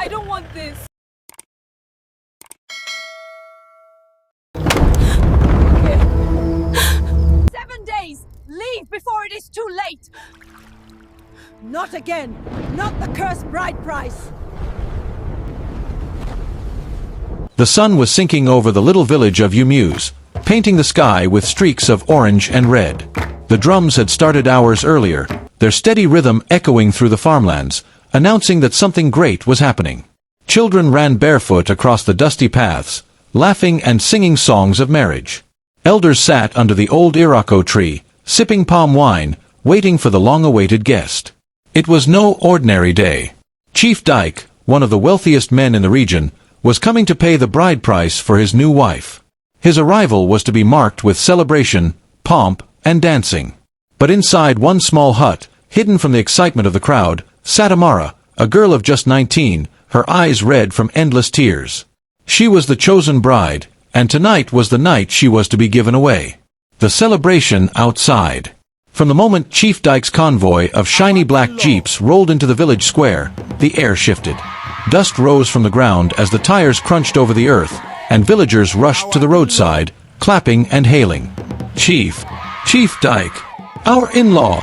I don't want this. 7 days! Leave before it is too late! Not again! Not the cursed bride price! The sun was sinking over the little village of Umuse, painting the sky with streaks of orange and red. The drums had started hours earlier, their steady rhythm echoing through the farmlands, announcing that something great was happening. Children ran barefoot across the dusty paths, laughing and singing songs of marriage. Elders sat under the old Irako tree, sipping palm wine, waiting for the long-awaited guest. It was no ordinary day. Chief Dyke, one of the wealthiest men in the region, was coming to pay the bride price for his new wife. His arrival was to be marked with celebration, pomp, and dancing. But inside one small hut, hidden from the excitement of the crowd, sat Amara, a girl of just 19, her eyes red from endless tears. She was the chosen bride, and tonight was the night she was to be given away. The celebration outside. From the moment Chief Dyke's convoy of shiny black jeeps rolled into the village square, the air shifted. Dust rose from the ground as the tires crunched over the earth, and villagers rushed to the roadside, clapping and hailing. Chief Dyke, our in-law,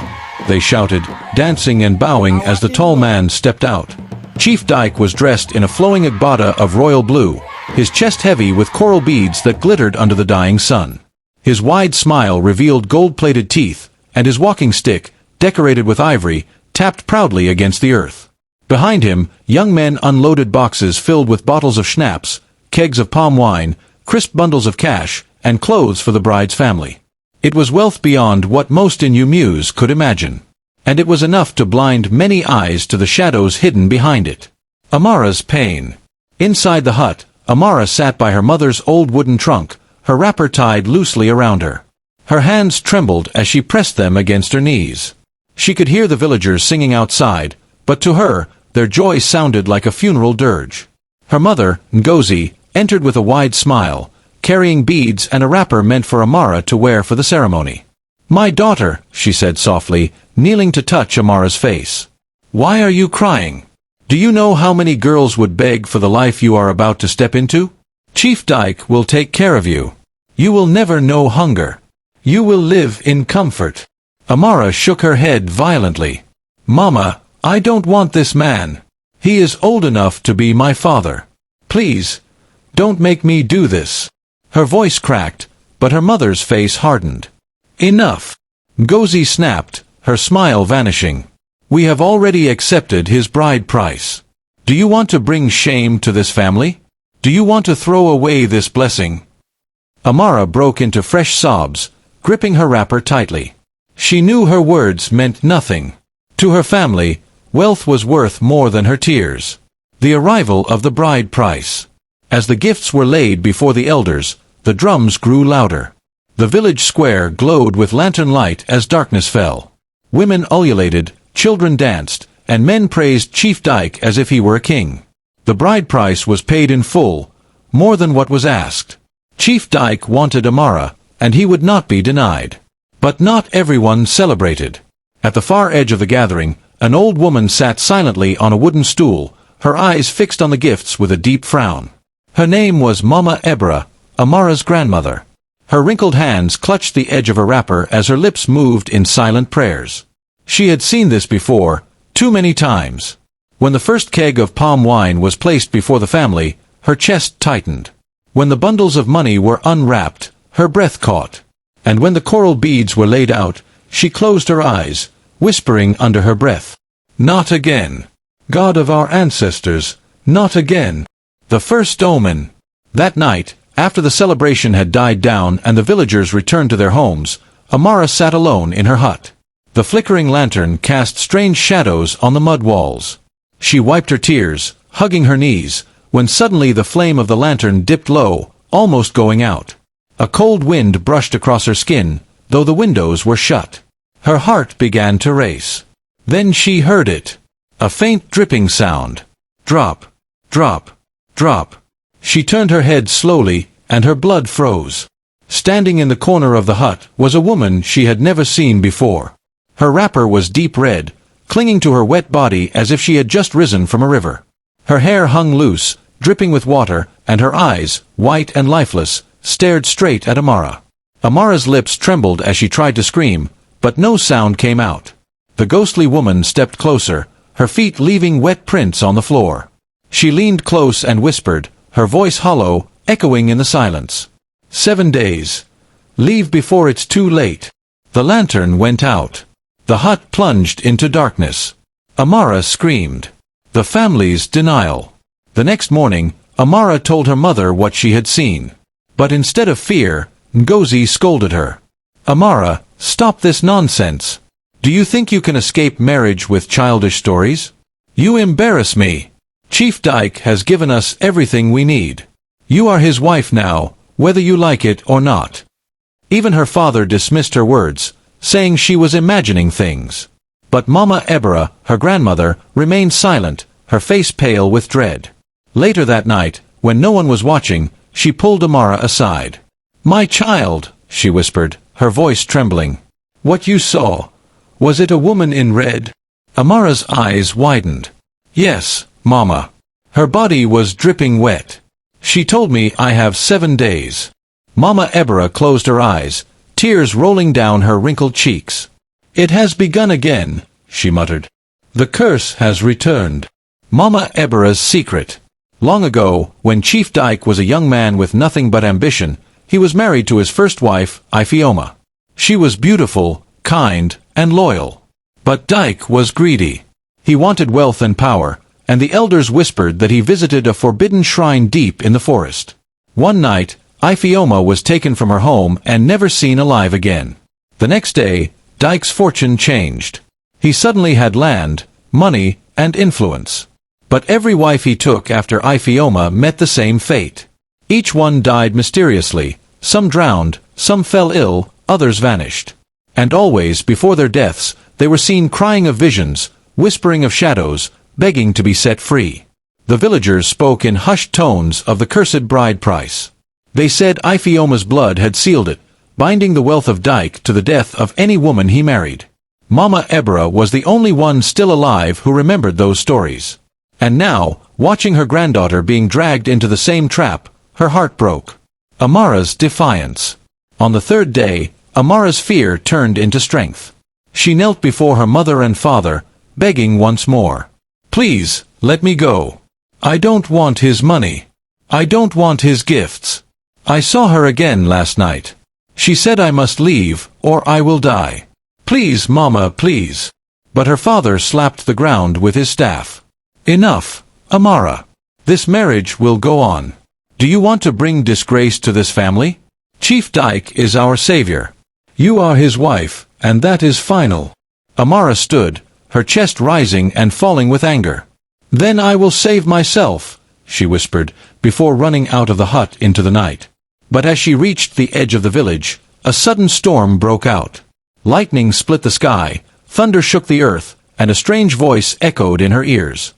they shouted, dancing and bowing as the tall man stepped out. Chief Dyke was dressed in a flowing agbada of royal blue, his chest heavy with coral beads that glittered under the dying sun. His wide smile revealed gold-plated teeth, and his walking stick, decorated with ivory, tapped proudly against the earth. Behind him, young men unloaded boxes filled with bottles of schnapps, kegs of palm wine, crisp bundles of cash, and clothes for the bride's family. It was wealth beyond what most in Umuse could imagine. And it was enough to blind many eyes to the shadows hidden behind it. Amara's pain. Inside the hut, Amara sat by her mother's old wooden trunk, her wrapper tied loosely around her. Her hands trembled as she pressed them against her knees. She could hear the villagers singing outside, but to her, their joy sounded like a funeral dirge. Her mother, Ngozi, entered with a wide smile, carrying beads and a wrapper meant for Amara to wear for the ceremony. "My daughter," she said softly, kneeling to touch Amara's face. "Why are you crying? Do you know how many girls would beg for the life you are about to step into? Chief Dyke will take care of you. You will never know hunger. You will live in comfort." Amara shook her head violently. "Mama, I don't want this man. He is old enough to be my father. Please, don't make me do this." Her voice cracked, but her mother's face hardened. "Enough." Ngozi snapped, her smile vanishing. "We have already accepted his bride price. Do you want to bring shame to this family? Do you want to throw away this blessing?" Amara broke into fresh sobs, gripping her wrapper tightly. She knew her words meant nothing. To her family, wealth was worth more than her tears. The arrival of the bride price. As the gifts were laid before the elders, the drums grew louder. The village square glowed with lantern light as darkness fell. Women ululated, children danced, and men praised Chief Dyke as if he were a king. The bride price was paid in full, more than what was asked. Chief Dyke wanted Amara, and he would not be denied. But not everyone celebrated. At the far edge of the gathering, an old woman sat silently on a wooden stool, her eyes fixed on the gifts with a deep frown. Her name was Mama Ebra, Amara's grandmother. Her wrinkled hands clutched the edge of her wrapper as her lips moved in silent prayers. She had seen this before, too many times. When the first keg of palm wine was placed before the family, her chest tightened. When the bundles of money were unwrapped, her breath caught. And when the coral beads were laid out, she closed her eyes, whispering under her breath, "Not again. God of our ancestors, not again." The first omen. That night, after the celebration had died down and the villagers returned to their homes, Amara sat alone in her hut. The flickering lantern cast strange shadows on the mud walls. She wiped her tears, hugging her knees, when suddenly the flame of the lantern dipped low, almost going out. A cold wind brushed across her skin, though the windows were shut. Her heart began to race. Then she heard it. A faint dripping sound. Drop, drop, drop. She turned her head slowly, and her blood froze. Standing in the corner of the hut was a woman she had never seen before. Her wrapper was deep red, clinging to her wet body as if she had just risen from a river. Her hair hung loose, dripping with water, and her eyes, white and lifeless, stared straight at Amara. Amara's lips trembled as she tried to scream, but no sound came out. The ghostly woman stepped closer, her feet leaving wet prints on the floor. She leaned close and whispered, her voice hollow, echoing in the silence. 7 days. Leave before it's too late. The lantern went out. The hut plunged into darkness. Amara screamed. The family's denial. The next morning, Amara told her mother what she had seen. But instead of fear, Ngozi scolded her. Amara, stop this nonsense. Do you think you can escape marriage with childish stories? You embarrass me. Chief Dyke has given us everything we need. You are his wife now, whether you like it or not. Even her father dismissed her words, saying she was imagining things. But Mama Ebera, her grandmother, remained silent, her face pale with dread. Later that night, when no one was watching, she pulled Amara aside. My child, she whispered, her voice trembling. What you saw, was it a woman in red? Amara's eyes widened. Yes, Mama. Her body was dripping wet. She told me I have 7 days. Mama Ebera closed her eyes, tears rolling down her wrinkled cheeks. It has begun again, she muttered. The curse has returned. Mama Ebera's secret. Long ago, when Chief Dyke was a young man with nothing but ambition, he was married to his first wife, Ifeoma. She was beautiful, kind, and loyal. But Dyke was greedy. He wanted wealth and power, and the elders whispered that he visited a forbidden shrine deep in the forest. One night, Ifeoma was taken from her home and never seen alive again. The next day, Dyke's fortune changed. He suddenly had land, money, and influence. But every wife he took after Ifeoma met the same fate. Each one died mysteriously, some drowned, some fell ill, others vanished. And always, before their deaths, they were seen crying of visions, whispering of shadows, begging to be set free. The villagers spoke in hushed tones of the cursed bride price. They said Ifeoma's blood had sealed it, binding the wealth of Dyke to the death of any woman he married. Mama Ebera was the only one still alive who remembered those stories. And now, watching her granddaughter being dragged into the same trap, her heart broke. Amara's defiance. On the 3rd day, Amara's fear turned into strength. She knelt before her mother and father, begging once more. Please, let me go. I don't want his money. I don't want his gifts. I saw her again last night. She said I must leave, or I will die. Please, Mama, please. But her father slapped the ground with his staff. Enough, Amara. This marriage will go on. Do you want to bring disgrace to this family? Chief Dyke is our savior. You are his wife, and that is final. Amara stood, her chest rising and falling with anger. Then I will save myself, she whispered, before running out of the hut into the night. But as she reached the edge of the village, a sudden storm broke out. Lightning split the sky, thunder shook the earth, and a strange voice echoed in her ears.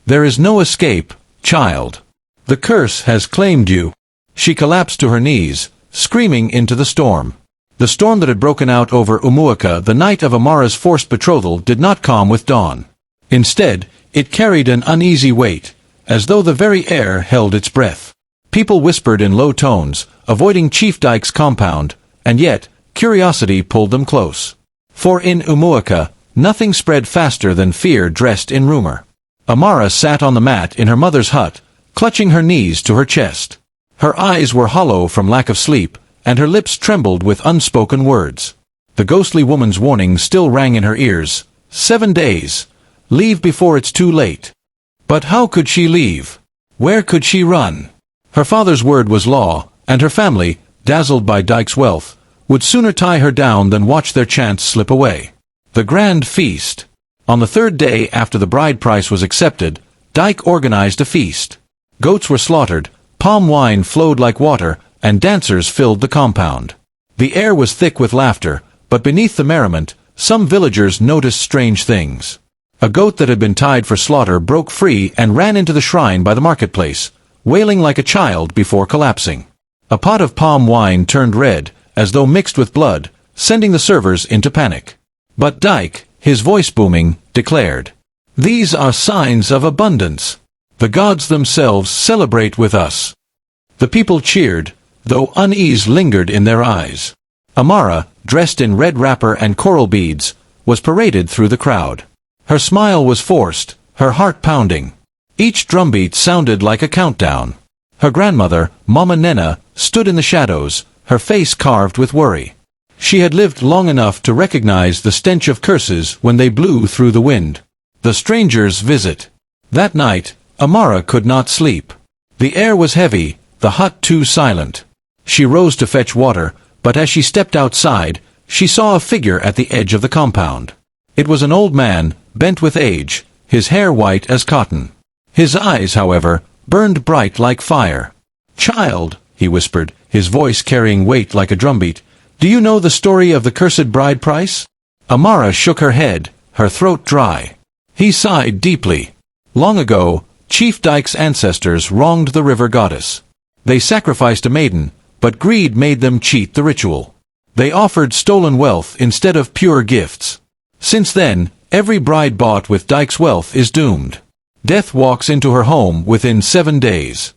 There is no escape, child. The curse has claimed you. She collapsed to her knees, screaming into the storm. The storm that had broken out over Umuaka the night of Amara's forced betrothal did not calm with dawn. Instead, it carried an uneasy weight, as though the very air held its breath. People whispered in low tones, avoiding Chief Dyke's compound, and yet, curiosity pulled them close. For in Umuaka, nothing spread faster than fear dressed in rumor. Amara sat on the mat in her mother's hut, clutching her knees to her chest. Her eyes were hollow from lack of sleep, and her lips trembled with unspoken words. The ghostly woman's warning still rang in her ears. 7 days. Leave before it's too late. But how could she leave? Where could she run? Her father's word was law, and her family, dazzled by Dyke's wealth, would sooner tie her down than watch their chance slip away. The grand feast. On the 3rd day after the bride price was accepted, Dyke organized a feast. Goats were slaughtered, palm wine flowed like water, and dancers filled the compound. The air was thick with laughter, but beneath the merriment, some villagers noticed strange things. A goat that had been tied for slaughter broke free and ran into the shrine by the marketplace, wailing like a child before collapsing. A pot of palm wine turned red, as though mixed with blood, sending the servers into panic. But Dyke, his voice booming, declared, "These are signs of abundance. The gods themselves celebrate with us." The people cheered, though unease lingered in their eyes. Amara, dressed in red wrapper and coral beads, was paraded through the crowd. Her smile was forced, her heart pounding. Each drumbeat sounded like a countdown. Her grandmother, Mama Nena, stood in the shadows, her face carved with worry. She had lived long enough to recognize the stench of curses when they blew through the wind. The stranger's visit. That night, Amara could not sleep. The air was heavy, the hut too silent. She rose to fetch water, but as she stepped outside, she saw a figure at the edge of the compound. It was an old man, bent with age, his hair white as cotton. His eyes, however, burned bright like fire. "Child," he whispered, his voice carrying weight like a drumbeat, "do you know the story of the cursed bride price?" Amara shook her head, her throat dry. He sighed deeply. Long ago, Chief Dyke's ancestors wronged the river goddess. They sacrificed a maiden, but greed made them cheat the ritual. They offered stolen wealth instead of pure gifts. Since then, every bride bought with Dyke's wealth is doomed. Death walks into her home within 7 days.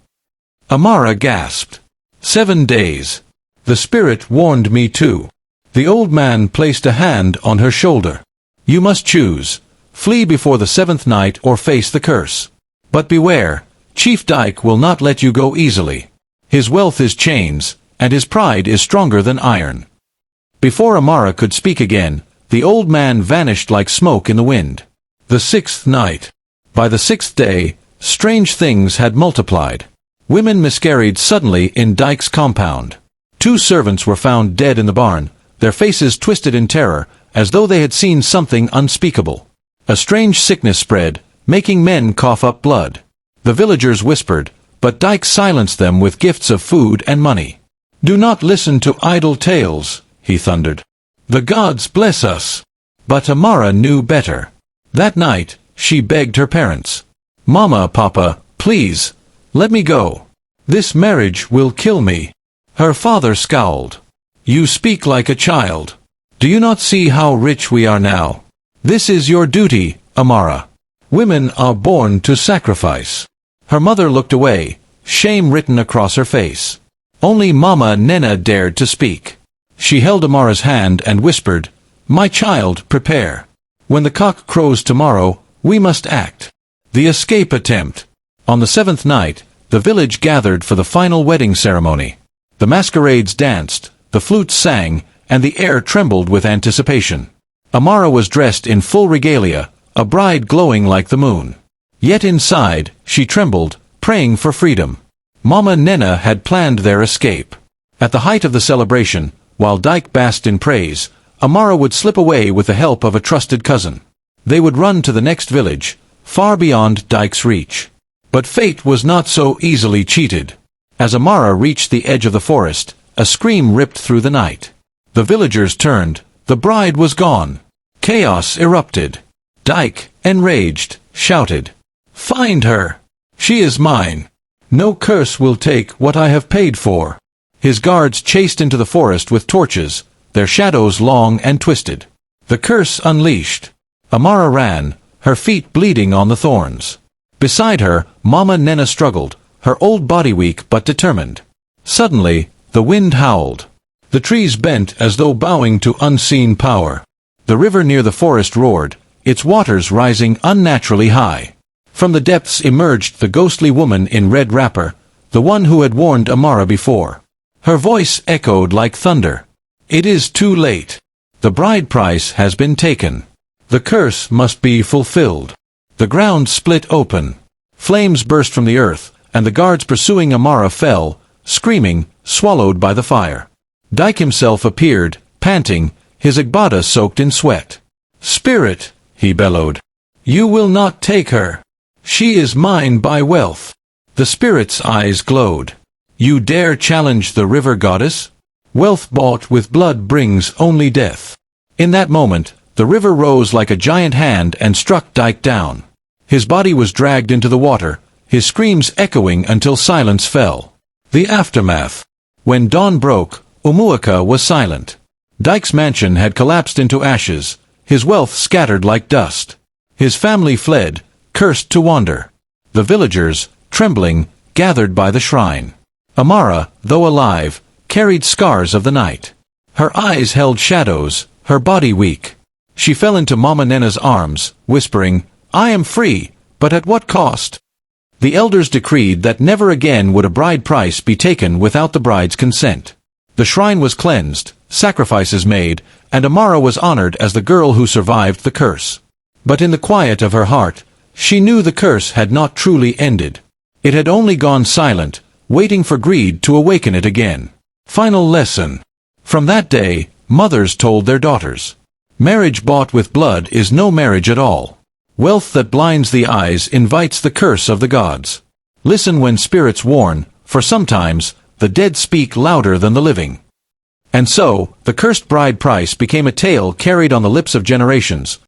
Amara gasped. 7 days. The spirit warned me too. The old man placed a hand on her shoulder. You must choose. Flee before the 7th night or face the curse. But beware, Chief Dyke will not let you go easily. His wealth is chains, and his pride is stronger than iron. Before Amara could speak again, the old man vanished like smoke in the wind. The 6th night. By the 6th day, strange things had multiplied. Women miscarried suddenly in Dyke's compound. 2 servants were found dead in the barn, their faces twisted in terror, as though they had seen something unspeakable. A strange sickness spread, making men cough up blood. The villagers whispered, but Dyke silenced them with gifts of food and money. "Do not listen to idle tales," he thundered. "The gods bless us." But Amara knew better. That night, she begged her parents. "Mama, Papa, please, let me go. This marriage will kill me." Her father scowled. "You speak like a child. Do you not see how rich we are now? This is your duty, Amara. Women are born to sacrifice." Her mother looked away, shame written across her face. Only Mama Nena dared to speak. She held Amara's hand and whispered, "My child, prepare. When the cock crows tomorrow, we must act." The escape attempt. On the 7th night, the village gathered for the final wedding ceremony. The masquerades danced, the flutes sang, and the air trembled with anticipation. Amara was dressed in full regalia, a bride glowing like the moon. Yet inside, she trembled, praying for freedom. Mama Nena had planned their escape. At the height of the celebration, while Dyke basked in praise, Amara would slip away with the help of a trusted cousin. They would run to the next village, far beyond Dyke's reach. But fate was not so easily cheated. As Amara reached the edge of the forest, a scream ripped through the night. The villagers turned. The bride was gone. Chaos erupted. Dyke, enraged, shouted, "Find her! She is mine! No curse will take what I have paid for." His guards chased into the forest with torches, their shadows long and twisted. The curse unleashed. Amara ran, her feet bleeding on the thorns. Beside her, Mama Nena struggled, her old body weak but determined. Suddenly, the wind howled. The trees bent as though bowing to unseen power. The river near the forest roared, its waters rising unnaturally high. From the depths emerged the ghostly woman in red wrapper, the one who had warned Amara before. Her voice echoed like thunder. "It is too late. The bride price has been taken. The curse must be fulfilled." The ground split open. Flames burst from the earth, and the guards pursuing Amara fell, screaming, swallowed by the fire. Dyke himself appeared, panting, his agbada soaked in sweat. "Spirit," he bellowed, "you will not take her. She is mine by wealth." The spirit's eyes glowed. "You dare challenge the river goddess? Wealth bought with blood brings only death." In that moment, the river rose like a giant hand and struck Dyke down. His body was dragged into the water, his screams echoing until silence fell. The aftermath. When dawn broke, Omuaka was silent. Dyke's mansion had collapsed into ashes, his wealth scattered like dust. His family fled, cursed to wander. The villagers, trembling, gathered by the shrine. Amara, though alive, carried scars of the night. Her eyes held shadows, her body weak. She fell into Mama Nena's arms, whispering, "I am free, but at what cost?" The elders decreed that never again would a bride price be taken without the bride's consent. The shrine was cleansed, sacrifices made, and Amara was honored as the girl who survived the curse. But in the quiet of her heart, she knew the curse had not truly ended. It had only gone silent, waiting for greed to awaken it again. Final lesson. From that day, mothers told their daughters, "Marriage bought with blood is no marriage at all. Wealth that blinds the eyes invites the curse of the gods. Listen when spirits warn, for sometimes the dead speak louder than the living." And so, the cursed bride price became a tale carried on the lips of generations,